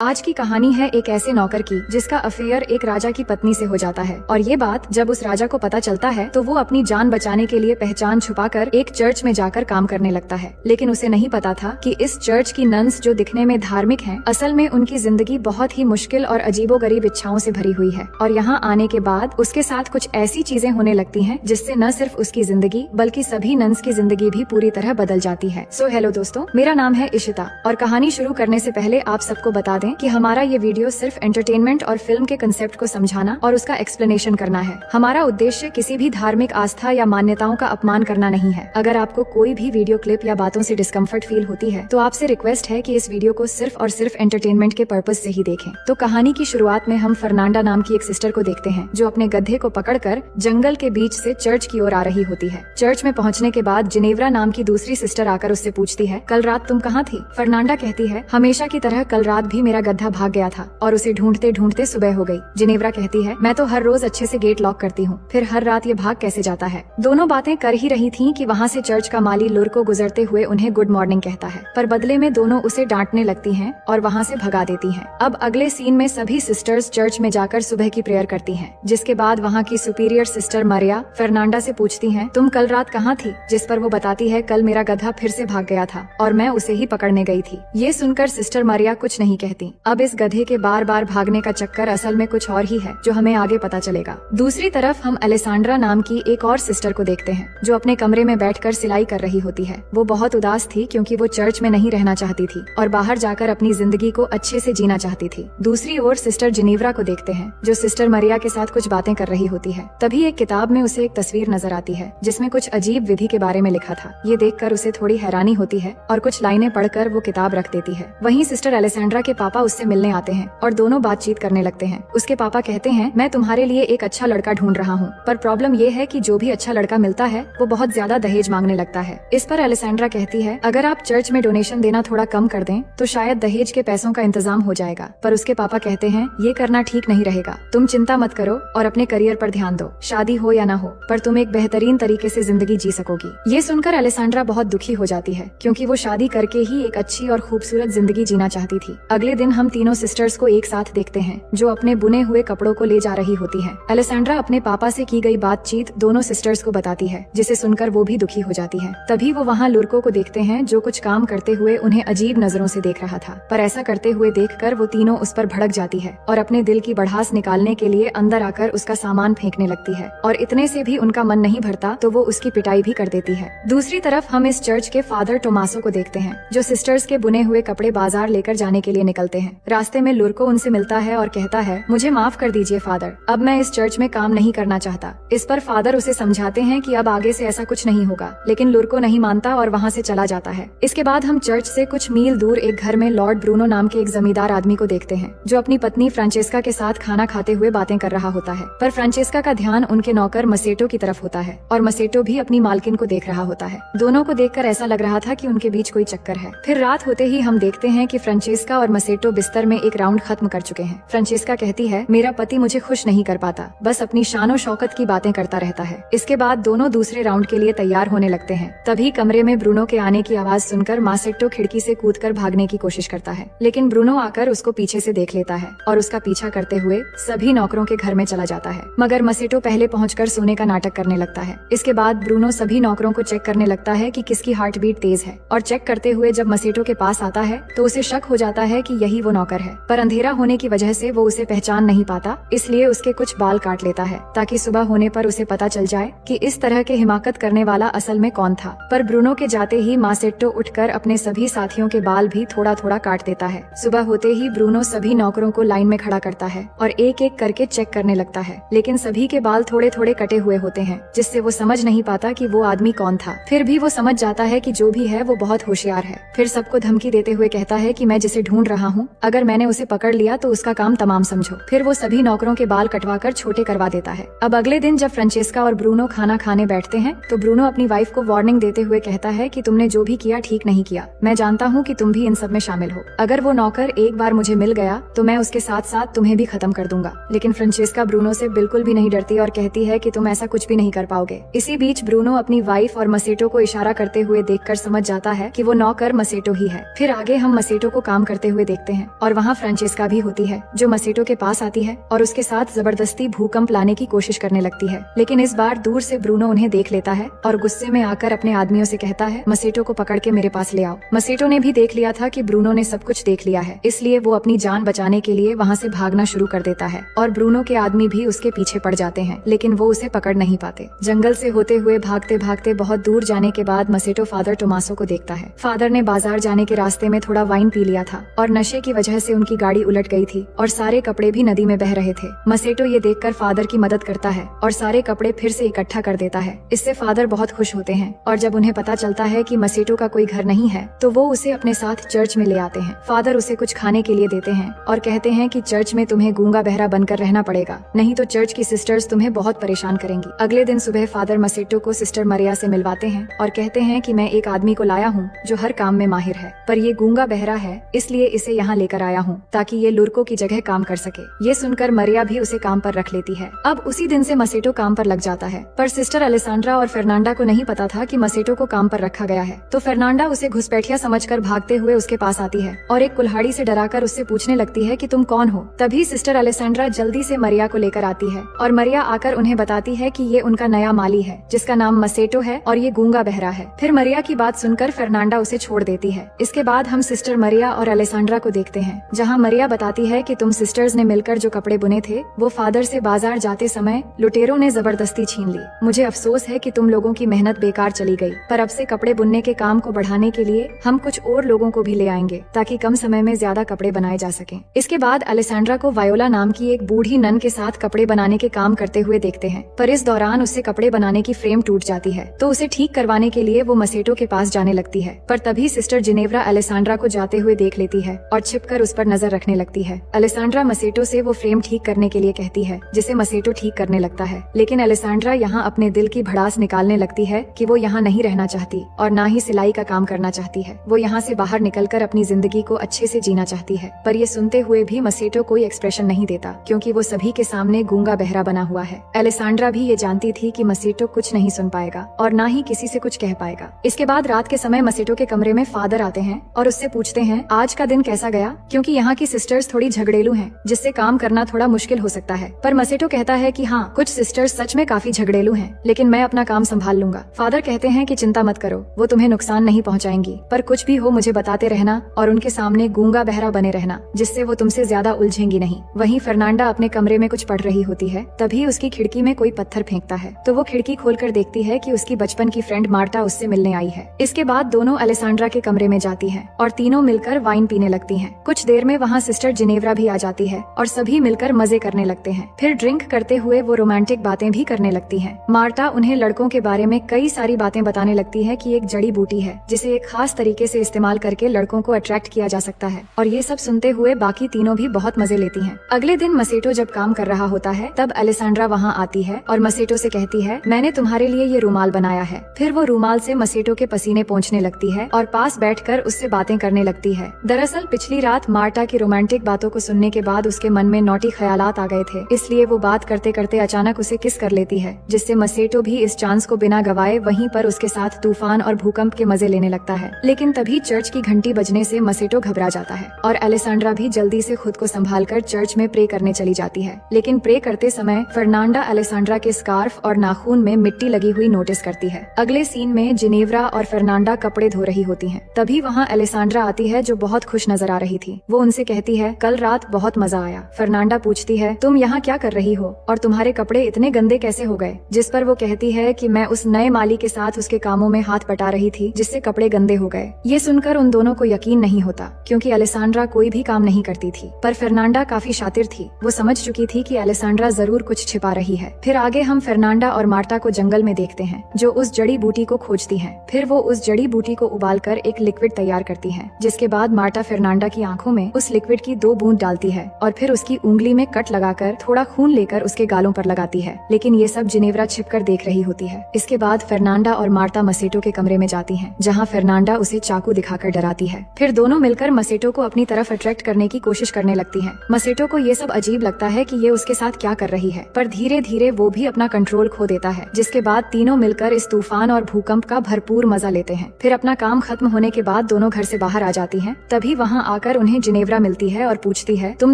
आज की कहानी है एक ऐसे नौकर की जिसका अफेयर एक राजा की पत्नी से हो जाता है और ये बात जब उस राजा को पता चलता है तो वो अपनी जान बचाने के लिए पहचान छुपाकर एक चर्च में जाकर काम करने लगता है। लेकिन उसे नहीं पता था कि इस चर्च की नन्स जो दिखने में धार्मिक हैं, असल में उनकी जिंदगी बहुत ही मुश्किल और अजीबोगरीब इच्छाओं से भरी हुई है। और यहाँ आने के बाद उसके साथ कुछ ऐसी चीजें होने लगती हैं जिससे न सिर्फ उसकी जिंदगी बल्कि सभी नन्स की जिंदगी भी पूरी तरह बदल जाती है। सो हेलो दोस्तों, मेरा नाम है इशिता और कहानी शुरू करने से पहले आप सबको बता दें कि हमारा ये वीडियो सिर्फ एंटरटेनमेंट और फिल्म के कंसेप्ट को समझाना और उसका एक्सप्लेनेशन करना है। हमारा उद्देश्य किसी भी धार्मिक आस्था या मान्यताओं का अपमान करना नहीं है। अगर आपको कोई भी वीडियो क्लिप या बातों से डिस्कम्फर्ट फील होती है तो आपसे रिक्वेस्ट है कि इस वीडियो को सिर्फ और सिर्फ एंटरटेनमेंट के पर्पज से ही देखें। तो कहानी की शुरुआत में हम फर्नांडा नाम की एक सिस्टर को देखते हैं जो अपने गधे को पकड़कर जंगल के बीच से चर्च की ओर आ रही होती है। चर्च में पहुंचने के बाद जिनेवरा नाम की दूसरी सिस्टर आकर उससे पूछती है, कल रात तुम कहाँ थी? फर्नांडा कहती है, हमेशा की तरह कल रात भी मेरा गधा भाग गया था और उसे ढूंढते ढूंढते सुबह हो गई। जिनेवरा कहती है, मैं तो हर रोज अच्छे से गेट लॉक करती हूँ, फिर हर रात ये भाग कैसे जाता है? दोनों बातें कर ही रही थीं कि वहाँ से चर्च का माली लुर को गुजरते हुए उन्हें गुड मॉर्निंग कहता है, पर बदले में दोनों उसे डांटने लगती हैं और वहाँ से भगा देती हैं। अब अगले सीन में सभी सिस्टर्स चर्च में जाकर सुबह की प्रेयर करती हैं, जिसके बाद वहाँ की सुपीरियर सिस्टर मरिया फर्नांडा से पूछती हैं, तुम कल रात कहाँ थी? जिस पर वो बताती है, कल मेरा गधा फिर से भाग गया था और मैं उसे ही पकड़ने गई थी। ये सुनकर सिस्टर मरिया कुछ नहीं कहती। अब इस गधे के बार बार भागने का चक्कर असल में कुछ और ही है जो हमें आगे पता चलेगा। दूसरी तरफ हम अलेसांड्रा नाम की एक और सिस्टर को देखते हैं जो अपने कमरे में बैठकर सिलाई कर रही होती है। वो बहुत उदास थी क्योंकि वो चर्च में नहीं रहना चाहती थी और बाहर जाकर अपनी जिंदगी को अच्छे से जीना चाहती थी। दूसरी ओर सिस्टर जिनेवरा को देखते हैं जो सिस्टर मरिया के साथ कुछ बातें कर रही होती है। तभी एक किताब में उसे एक तस्वीर नजर आती है जिसमें कुछ अजीब विधि के बारे में लिखा था। ये देखकर उसे थोड़ी हैरानी होती है और कुछ लाइनें पढ़कर वो किताब रख देती है। वहीं सिस्टर अलेसांड्रा के पापा उससे मिलने आते हैं और दोनों बातचीत करने लगते हैं। उसके पापा कहते हैं, मैं तुम्हारे लिए एक अच्छा लड़का ढूंढ रहा हूँ, पर प्रॉब्लम ये है कि जो भी अच्छा लड़का मिलता है वो बहुत ज्यादा दहेज मांगने लगता है। इस पर अलेसांड्रा कहती है, अगर आप चर्च में डोनेशन देना थोड़ा कम कर दें तो शायद दहेज के पैसों का इंतजाम हो जाएगा। पर उसके पापा कहते हैं, ये करना ठीक नहीं रहेगा, तुम चिंता मत करो और अपने करियर पर ध्यान दो। शादी हो या ना हो, पर तुम एक बेहतरीन तरीके से जिंदगी जी सकोगी। ये सुनकर अलेसांड्रा बहुत दुखी हो जाती है क्योंकि वो शादी करके ही एक अच्छी और खूबसूरत जिंदगी जीना चाहती थी। अगले दिन हम तीनों सिस्टर्स को एक साथ देखते हैं जो अपने बुने हुए कपड़ों को ले जा रही होती है। अलेसांड्रा अपने पापा से की गई बातचीत दोनों सिस्टर्स को बताती है, जिसे सुनकर वो भी दुखी हो जाती है। तभी वो वहाँ लुर्को को देखते हैं जो कुछ काम करते हुए उन्हें अजीब नजरों से देख रहा था। पर ऐसा करते हुए देखकर वो तीनों उस पर भड़क जाती है और अपने दिल की भड़ास निकालने के लिए अंदर आकर उसका सामान फेंकने लगती है और इतने से भी उनका मन नहीं भरता तो वो उसकी पिटाई भी कर देती है। दूसरी तरफ हम इस चर्च के फादर टोमासो को देखते हैं जो सिस्टर्स के बुने हुए कपड़े बाजार लेकर जाने के लिए निकलते हैं। रास्ते में लुर्को उनसे मिलता है और कहता है, मुझे माफ कर दीजिए फादर, अब मैं इस चर्च में काम नहीं करना चाहता। इस पर फादर उसे समझाते हैं कि अब आगे से ऐसा कुछ नहीं होगा, लेकिन लुर्को नहीं मानता और वहाँ से चला जाता है। इसके बाद हम चर्च से कुछ मील दूर एक घर में लॉर्ड ब्रूनो नाम के एक जमींदार आदमी को देखते हैं जो अपनी पत्नी फ्रांचेस्का के साथ खाना खाते हुए बातें कर रहा होता है। पर फ्रांचेस्का का ध्यान उनके नौकर मसेटो की तरफ होता है और मसेटो भी अपनी मालकिन को देख रहा होता है। दोनों को देखकर ऐसा लग रहा था कि उनके बीच कोई चक्कर है। फिर रात होते ही हम देखते हैं कि फ्रांचेस्का और मसेटो बिस्तर में एक राउंड खत्म कर चुके हैं। फ्रांचेस्का कहती है, मेरा पति मुझे खुश नहीं कर पाता, बस अपनी शानो शौकत की बातें करता रहता है। इसके बाद दोनों दूसरे राउंड के लिए तैयार होने लगते हैं। तभी कमरे में ब्रूनो के आने की आवाज सुनकर मासेटो खिड़की से कूदकर भागने की कोशिश करता है, लेकिन ब्रूनो आकर उसको पीछे से देख लेता है और उसका पीछा करते हुए सभी नौकरों के घर में चला जाता है। मगर मसेटो पहले पहुंचकर सोने का नाटक करने लगता है। इसके बाद ब्रूनो सभी नौकरों को चेक करने लगता है कि किसकी हार्ट बीट तेज है और चेक करते हुए जब मसेटो के पास आता है तो उसे शक हो जाता है कि यही वो नौकर है। पर अंधेरा होने की वजह से वो उसे पहचान नहीं पाता, इसलिए उसके कुछ बाल काट लेता है ताकि सुबह होने पर उसे पता चल जाए कि इस तरह के हिमाकत करने वाला असल में कौन था। पर ब्रूनो के जाते ही मासेट्टो उठकर अपने सभी साथियों के बाल भी थोड़ा थोड़ा काट देता है। सुबह होते ही ब्रूनो सभी नौकरों को लाइन में खड़ा करता है और एक एक करके चेक करने लगता है, लेकिन सभी के बाल थोड़े थोड़े कटे हुए होते हैं जिससे वो समझ नहीं पाता कि वो आदमी कौन था। फिर भी वो समझ जाता है कि जो भी है वो बहुत होशियार है। फिर सबको धमकी देते हुए कहता है कि मैं जिसे ढूंढ रहा हूँ, अगर मैंने उसे पकड़ लिया तो उसका काम तमाम समझो। फिर वो सभी नौकरों के बाल कटवाकर छोटे करवा देता है। अब अगले दिन जब फ्रांचेस्का और ब्रूनो खाना खाने बैठते हैं तो ब्रूनो अपनी वाइफ को वार्निंग देते हुए कहता है कि तुमने जो भी किया ठीक नहीं किया। मैं जानता हूँ कि तुम भी इन सब में शामिल हो। अगर वो नौकर एक बार मुझे मिल गया तो मैं उसके साथ साथ तुम्हें भी खत्म कर दूंगा। लेकिन फ्रांचेस्का ब्रूनो से बिल्कुल भी नहीं डरती और कहती है कि तुम ऐसा कुछ भी नहीं कर पाओगे। इसी बीच ब्रूनो अपनी वाइफ और मसेटो को इशारा करते हुए देखकर समझ जाता है कि वो नौकर मसेटो ही है। फिर आगे हम मसेटो को काम करते हुए देखते जाते हैं और वहाँ फ्रांचेस्का भी होती है जो मसेटो के पास आती है और उसके साथ जबरदस्ती भूकंप लाने की कोशिश करने लगती है। लेकिन इस बार दूर से ब्रूनो उन्हें देख लेता है और गुस्से में आकर अपने आदमियों से कहता है, मसेटो को पकड़ के मेरे पास ले आओ। मसेटो ने भी देख लिया था कि ब्रूनो ने सब कुछ देख लिया है, इसलिए वो अपनी जान बचाने के लिए वहाँ से भागना शुरू कर देता है और ब्रूनो के आदमी भी उसके पीछे पड़ जाते हैं, लेकिन वो उसे पकड़ नहीं पाते। जंगल से होते हुए भागते भागते बहुत दूर जाने के बाद मसेटो फादर टोमासो को देखता है। फादर ने बाजार जाने के रास्ते में थोड़ा वाइन पी लिया था और नशे की वजह से उनकी गाड़ी उलट गई थी और सारे कपड़े भी नदी में बह रहे थे। मसेटो ये देखकर फादर की मदद करता है और सारे कपड़े फिर से इकट्ठा कर देता है। इससे फादर बहुत खुश होते हैं और जब उन्हें पता चलता है कि मसेटो का कोई घर नहीं है तो वो उसे अपने साथ चर्च में ले आते हैं। फादर उसे कुछ खाने के लिए देते हैं और कहते हैं कि चर्च में तुम्हें गूंगा बहरा बनकर रहना पड़ेगा, नहीं तो चर्च की सिस्टर्स तुम्हें बहुत परेशान करेंगी। अगले दिन सुबह फादर मसेटो को सिस्टर मरिया से मिलवाते हैं और कहते हैं कि मैं एक आदमी को लाया हूँ जो हर काम में माहिर है, पर ये गूंगा बहरा है इसलिए इसे यहाँ लेकर आया हूँ ताकि ये लुर्को की जगह काम कर सके। ये सुनकर मरिया भी उसे काम पर रख लेती है। अब उसी दिन से मसेटो काम पर लग जाता है, पर सिस्टर अलेसांड्रा और फर्नांडा को नहीं पता था कि मसेटो को काम पर रखा गया है। तो फर्नांडा उसे घुसपैठिया समझकर भागते हुए उसके पास आती है और एक कुल्हाड़ी से डराकर उससे पूछने लगती है कि तुम कौन हो। तभी सिस्टर अलेसांड्रा जल्दी से मरिया को लेकर आती है और मरिया आकर उन्हें बताती है कि ये उनका नया माली है जिसका नाम मसेटो है और ये गूंगा बहरा है। फिर मरिया की बात सुनकर फर्नांडा उसे छोड़ देती है। इसके बाद हम सिस्टर मरिया और अलेसांड्रा को देखते हैं, जहाँ मरिया बताती है कि तुम सिस्टर्स ने मिलकर जो कपड़े बुने थे वो फादर से बाजार जाते समय लुटेरों ने जबरदस्ती छीन ली। मुझे अफसोस है कि तुम लोगों की मेहनत बेकार चली गई, पर अब से कपड़े बुनने के काम को बढ़ाने के लिए हम कुछ और लोगों को भी ले आएंगे ताकि कम समय में ज्यादा कपड़े बनाए जा सकें। इसके बाद अलेसांड्रा को वायोला नाम की एक बूढ़ी नन के साथ कपड़े बनाने के काम करते हुए देखते हैं, पर इस दौरान उससे कपड़े बनाने की फ्रेम टूट जाती है तो उसे ठीक करवाने के लिए वो मसेटो के पास जाने लगती है। पर तभी सिस्टर जिनेव्रा अलेसांड्रा को जाते हुए देख लेती है और छिपकर उस पर नजर रखने लगती है। अलेसांड्रा मसेटो से वो फ्रेम ठीक करने के लिए कहती है, जिसे मसेटो ठीक करने लगता है। लेकिन अलेसांड्रा यहाँ अपने दिल की भड़ास निकालने लगती है कि वो यहाँ नहीं रहना चाहती और ना ही सिलाई का काम करना चाहती है। वो यहाँ से बाहर निकलकर अपनी जिंदगी को अच्छे से जीना चाहती है। पर ये सुनते हुए भी मसेटो कोई एक्सप्रेशन नहीं देता क्योंकि वो सभी के सामने गूंगा बहरा बना हुआ है। अलेसांड्रा भी ये जानती थी कि मसेटो कुछ नहीं सुन पाएगा और ना ही किसी से कुछ कह पाएगा। इसके बाद रात के समय मसेटो के कमरे में फादर आते हैं और उससे पूछते हैं आज का दिन कैसा गया, क्योंकि यहाँ की सिस्टर्स थोड़ी झगड़ेलू हैं, जिससे काम करना थोड़ा मुश्किल हो सकता है। पर मसेटो कहता है कि हाँ, कुछ सिस्टर्स सच में काफी झगड़ेलू हैं, लेकिन मैं अपना काम संभाल लूंगा। फादर कहते हैं कि चिंता मत करो, वो तुम्हें नुकसान नहीं पहुँचाएंगी, पर कुछ भी हो मुझे बताते रहना और उनके सामने गूंगा बहरा बने रहना, जिससे वो तुमसे ज्यादा उलझेंगी नहीं। वहीं फर्नांडा अपने कमरे में कुछ पढ़ रही होती है, तभी उसकी खिड़की में कोई पत्थर फेंकता है तो वो खिड़की खोलकर देखती है कि उसकी बचपन की फ्रेंड मार्टा उससे मिलने आई है। इसके बाद दोनों अलेसांड्रा के कमरे में जाती है और तीनों मिलकर वाइन पीने लगती हैं। कुछ देर में वहाँ सिस्टर जिनेव्रा भी आ जाती है और सभी मिलकर मजे करने लगते हैं। फिर ड्रिंक करते हुए वो रोमांटिक बातें भी करने लगती हैं। मार्टा उन्हें लड़कों के बारे में कई सारी बातें बताने लगती है कि एक जड़ी बूटी है जिसे एक खास तरीके से इस्तेमाल करके लड़कों को अट्रैक्ट किया जा सकता है, और ये सब सुनते हुए बाकी तीनों भी बहुत मजे लेती हैं। अगले दिन मसेटो जब काम कर रहा होता है तब अलेसांड्रा वहाँ आती है और मसेटो से कहती है, मैंने तुम्हारे लिए ये रूमाल बनाया है। फिर वो रूमाल से मसेटो के पसीने पोंछने लगती है और पास बैठकर उससे बातें करने लगती है। दरअसल पिछली रात मार्टा की रोमांटिक बातों को सुनने के बाद उसके मन में नौटी ख्यालात आ गए थे, इसलिए वो बात करते करते अचानक उसे किस कर लेती है, जिससे मसेटो भी इस चांस को बिना गवाए वहीं पर उसके साथ तूफान और भूकंप के मजे लेने लगता है। लेकिन तभी चर्च की घंटी बजने से मसेटो घबरा जाता है और अलेसांड्रा भी जल्दी से खुद को संभालकर चर्च में प्रे करने चली जाती है। लेकिन प्रे करते समय फर्नांडा अलेसांड्रा के स्कार्फ और नाखून में मिट्टी लगी हुई नोटिस करती है। अगले सीन में जिनेव्रा और फर्नांडा कपड़े धो रही होती हैं। तभी वहाँ अलेसांड्रा आती है जो बहुत खुश नजर आ रही थी। वो उनसे कहती है, कल रात बहुत मजा आया। फर्नांडा पूछती है, तुम यहाँ क्या कर रही हो और तुम्हारे कपड़े इतने गंदे कैसे हो गए? जिस पर वो कहती है कि मैं उस नए माली के साथ उसके कामों में हाथ बटा रही थी जिससे कपड़े गंदे हो गए। ये सुनकर उन दोनों को यकीन नहीं होता क्योंकि अलेसांड्रा कोई भी काम नहीं करती थी, पर फर्नांडा काफी शातिर थी। वो समझ चुकी थी कि अलेसांड्रा जरूर कुछ छिपा रही है। फिर आगे हम फर्नांडा और मार्टा को जंगल में देखते हैं जो उस जड़ी बूटी को खोजती हैं। फिर वो उस जड़ी बूटी को उबालकर एक लिक्विड तैयार करती हैं, जिसके बाद मार्टा फर्नांडा की आंखों में उस लिक्विड की 2 बूंद डालती है और फिर उसकी उंगली में कट लगाकर थोड़ा खून लेकर उसके गालों पर लगाती है। लेकिन ये सब जिनेव्रा छिपकर देख रही होती है। इसके बाद फर्नांडा और मार्टा मसेटो के कमरे में जाती हैं, जहाँ फर्नांडा उसे चाकू दिखाकर डराती है। फिर दोनों मिलकर मसेटो को अपनी तरफ अट्रैक्ट करने की कोशिश करने लगती हैं। मसेटो को ये सब अजीब लगता है कि ये उसके साथ क्या कर रही है, पर धीरे धीरे वो भी अपना कंट्रोल खो देता है, जिसके बाद तीनों मिलकर इस तूफान और भूकंप का भरपूर मजा लेते हैं। फिर अपना काम खत्म होने के बाद दोनों घर से बाहर आ जाती हैं। तभी वहाँ आकर उन्हें जिनेव्रा मिलती है और पूछती है, तुम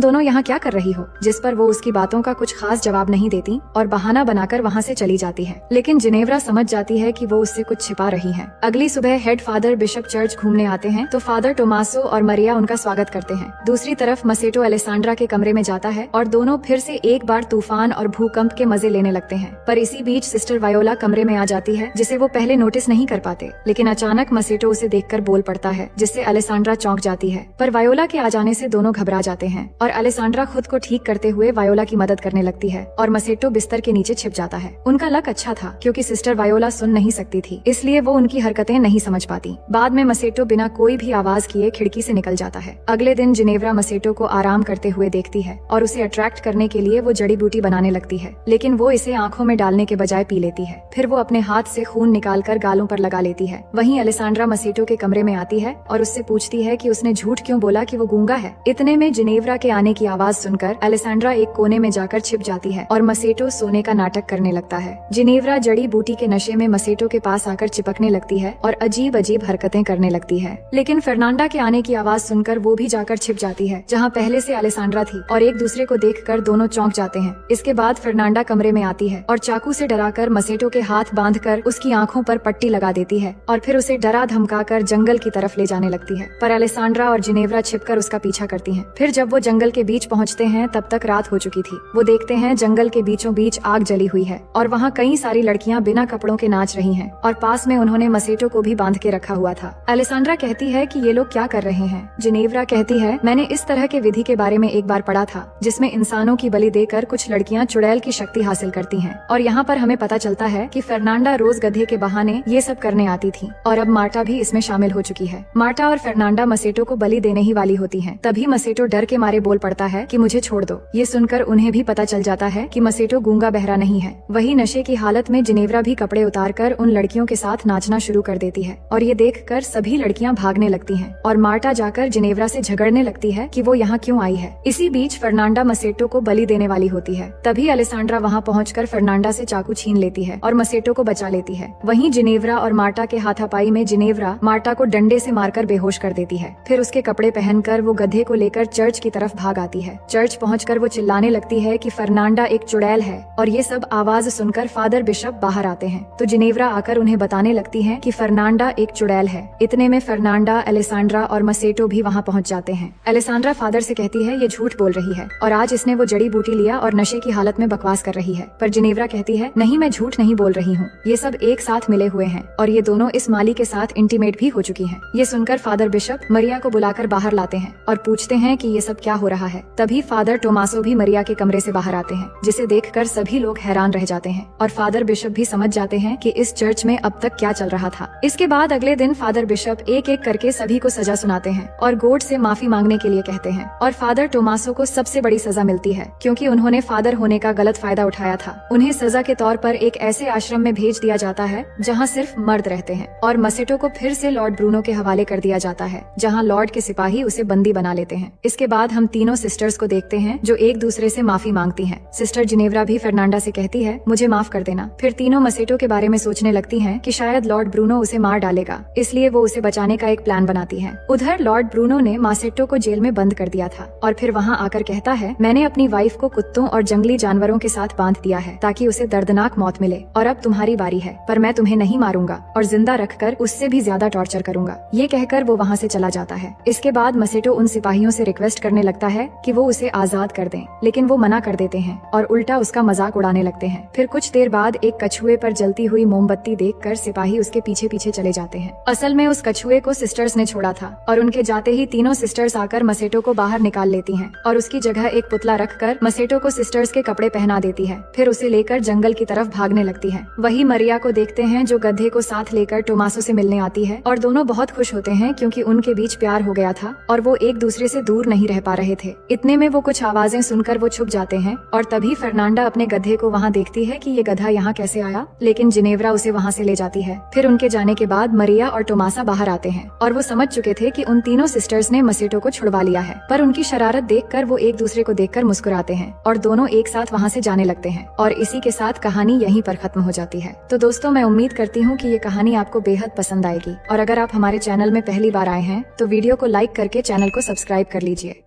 दोनों यहाँ क्या कर रही हो? जिस पर वो उसकी बातों का कुछ खास जवाब नहीं देती और बहाना बनाकर वहाँ से चली जाती है। लेकिन जिनेव्रा समझ जाती है कि वो उससे कुछ छिपा रही है। अगली सुबह हेड फादर बिशप चर्च घूमने आते हैं तो फादर टोमासो और मरिया उनका स्वागत करते हैं। दूसरी तरफ मसेटो अलेसांड्रा के कमरे में जाता है और दोनों फिर से एक बार तूफान और भूकंप के मजे लेने लगते हैं। पर इसी बीच सिस्टर वायोला कमरे में आ जाती है, जिसे वो पहले नोटिस नहीं कर पाते। लेकिन अचानक मसेटो उसे देखकर बोल पड़ता है, जिससे अलेसांड्रा चौंक जाती है। पर वायोला के आ जाने से दोनों घबरा जाते हैं और अलेसांड्रा खुद को ठीक करते हुए वायोला की मदद करने लगती है और मसेटो बिस्तर के नीचे छिप जाता है। उनका लक अच्छा था क्योंकि सिस्टर वायोला सुन नहीं सकती थी, इसलिए वो उनकी हरकतें नहीं समझ पाती। बाद में मसेटो बिना कोई भी आवाज किए खिड़की से निकल जाता है। अगले दिन जिनेव्रा मसेटो को आराम करते हुए देखती है और उसे अट्रैक्ट करने के लिए वो जड़ी बूटी बनाने लगती है, लेकिन वो इसे आंखों में डालने के बजाय पी लेती है। फिर वो अपने हाथ से खून निकालकर गालों पर लगा लेती है। वहीं अलेसांड्रा मसेटो के कमरे में आती है और उससे पूछती है कि उसने झूठ क्यों बोला कि वो गूंगा है। इतने में जिनेव्रा के आने की आवाज सुनकर अलेसांड्रा एक कोने में जाकर छिप जाती है और मसेटो सोने का नाटक करने लगता है। जिनेव्रा जड़ी बूटी के नशे में मसेटो के पास आकर चिपकने लगती है और अजीब अजीब हरकतें करने लगती है। लेकिन फर्नांडा के आने की आवाज सुनकर वो भी जाकर छिप जाती है जहाँ पहले से अलेसांड्रा थी और एक दूसरे को देखकर दोनों चौंक जाते हैं। इसके बाद फर्नांडा कमरे में आती है और चाकू से डराकर मसेटो के हाथ बांधकर उसकी आंखों पर पट्टी लगा देती है और फिर उसे डरा धमकाकर जंगल की तरफ ले जाने लगती है। पर अलेसांड्रा और जिनेव्रा छिपकर उसका पीछा करती हैं। फिर जब वो जंगल के बीच पहुंचते हैं तब तक रात हो चुकी थी। वो देखते हैं जंगल के बीचों बीच आग जली हुई है और वहाँ कई सारी लड़कियां बिना कपड़ों के नाच रही हैं और पास में उन्होंने मसेटो को भी बांध के रखा हुआ था। अलेसांड्रा कहती है कि ये लोग क्या कर रहे हैं। जिनेव्रा कहती है, मैंने इस तरह के विधि के बारे में एक बार पढ़ा था जिसमें इंसानों की बलि देकर कुछ लड़कियां चुड़ैल की शक्ति हासिल करती हैं और यहाँ पर हमें पता चलता है कि फर्नांडा रोज गधे के बहाने ये सब करने आती थी और अब मार्टा भी इसमें शामिल हो चुकी है। मार्टा और फर्नांडा मसेटो को बलि देने ही वाली होती हैं। तभी मसेटो डर के मारे बोल पड़ता है कि मुझे छोड़ दो। ये सुनकर उन्हें भी पता चल जाता है कि मसेटो गूंगा बहरा नहीं है। वही नशे की हालत में जिनेव्रा भी कपड़े उतारकर उन लड़कियों के साथ नाचना शुरू कर देती है और ये देखकर सभी लड़कियां भागने लगती हैं और मार्टा जाकर जिनेव्रा से झगड़ने लगती है कि वो यहाँ क्यों आई है। इसी बीच फर्नांडा मसेटो को बलि देने वाली होती है। तभी अलेसांड्रा वहाँ पहुंचकर फर्नांडा से चाकू छीन लेती है और मसेटो को बचा लेती है। वहीं जिनेव्रा और मार्टा के हाथापाई में जिनेव्रा मार्टा को डंडे से मारकर बेहोश कर देती है। फिर उसके कपड़े पहनकर वो गधे को लेकर चर्च की तरफ भाग आती है। चर्च पहुंचकर वो चिल्लाने लगती है कि फर्नांडा एक चुड़ैल है और ये सब आवाज सुनकर फादर बिशप बाहर आते हैं तो जिनेव्रा आकर उन्हें बताने लगती है कि फर्नांडा एक चुड़ैल है। इतने में फर्नांडा, अलेसांड्रा और मसेटो भी वहाँ पहुँच जाते हैं। अलेसांड्रा फादर से कहती है ये झूठ बोल रही है और आज इसने वो जड़ी बूटी लिया और नशे की हालत में बकवास कर रही है। पर जिनेव्रा कहती है, नहीं, मैं झूठ नहीं बोल रही हूँ, ये सब एक साथ मिले हुए हैं और ये दोनों इस माली के साथ इंटीमेट भी हो चुकी हैं। ये सुनकर फादर बिशप मरिया को बुलाकर बाहर लाते हैं और पूछते हैं कि ये सब क्या हो रहा है। तभी फादर टोमासो भी मरिया के कमरे से बाहर आते हैं, जिसे देखकर सभी लोग हैरान रह जाते हैं और फादर बिशप भी समझ जाते हैं कि इस चर्च में अब तक क्या चल रहा था। इसके बाद अगले दिन फादर बिशप एक एक करके सभी को सजा सुनाते हैं और गोड से माफी मांगने के लिए कहते हैं और फादर टोमासो को सबसे बड़ी सजा मिलती है क्योंकि उन्होंने फादर होने का गलत फायदा उठाया था। उन्हें सजा के तौर पर एक ऐसे आश्रम में भेज दिया जाता है जहाँ सिर्फ मर्द रहते हैं और मसेटो को फिर से लॉर्ड ब्रूनो के हवाले कर दिया जाता है जहाँ लॉर्ड के सिपाही उसे बंदी बना लेते हैं। इसके बाद हम तीनों सिस्टर्स को देखते हैं जो एक दूसरे से माफी मांगती हैं। सिस्टर जिनेव्रा भी फर्नांडा से कहती है, मुझे माफ कर देना। फिर तीनों मसेटो के बारे में सोचने लगती हैं कि शायद लॉर्ड ब्रूनो उसे मार डालेगा, इसलिए वो उसे बचाने का एक प्लान बनाती है। उधर लॉर्ड ब्रूनो ने मसेटो को जेल में बंद कर दिया था और फिर वहाँ आकर कहता है, मैंने अपनी वाइफ को कुत्तों और जंगली जानवरों के साथ बांध दिया है ताकि उसे दर्दनाक मौत मिले और अब तुम्हारी बारी है, पर मैं तुम्हें नहीं मारूंगा और जिंदा रखकर उससे भी ज्यादा टॉर्चर करूंगा। ये कहकर वो वहाँ से चला जाता है। इसके बाद मसेटो उन सिपाहियों से रिक्वेस्ट करने लगता है कि वो उसे आजाद कर दें, लेकिन वो मना कर देते हैं और उल्टा उसका मजाक उड़ाने लगते हैं। फिर कुछ देर बाद एक कछुए पर जलती हुई मोमबत्ती देखकर सिपाही उसके पीछे पीछे चले जाते हैं। असल में उस कछुए को सिस्टर्स ने छोड़ा था और उनके जाते ही तीनों सिस्टर्स आकर मसेटो को बाहर निकाल लेती हैं और उसकी जगह एक पुतला रखकर मसेटो को सिस्टर्स के कपड़े पहना देती है। फिर उसे लेकर जंगल की तरफ भागने लगती है। वही मरिया को देखते हैं जो गधे को साथ लेकर टोमासो से मिलने आती है और दोनों बहुत खुश होते हैं क्योंकि उनके बीच प्यार हो गया था और वो एक दूसरे से दूर नहीं रह पा रहे थे। इतने में वो कुछ आवाजें सुनकर वो छुप जाते हैं और तभी फर्नांडा अपने गधे को वहाँ देखती है कि ये गधा यहाँ कैसे आया, लेकिन जिनेव्रा उसे वहाँ से ले जाती है। फिर उनके जाने के बाद मरिया और टोमासा बाहर आते हैं और वो समझ चुके थे कि उन तीनों सिस्टर्स ने मसेटो को छुड़वा लिया है, पर उनकी शरारत देखकर वो एक दूसरे को देखकर मुस्कुराते हैं और दोनों एक साथ वहाँ से जाने लगते हैं और इसी के साथ कहानी यहीं पर खत्म हो जाती है। तो दोस्तों, मैं उम्मीद करती हूँ कि ये कहानी आपको बेहद पसंद आएगी और अगर आप हमारे चैनल में पहली बार आए हैं तो वीडियो को लाइक करके चैनल को सब्सक्राइब कर लीजिए।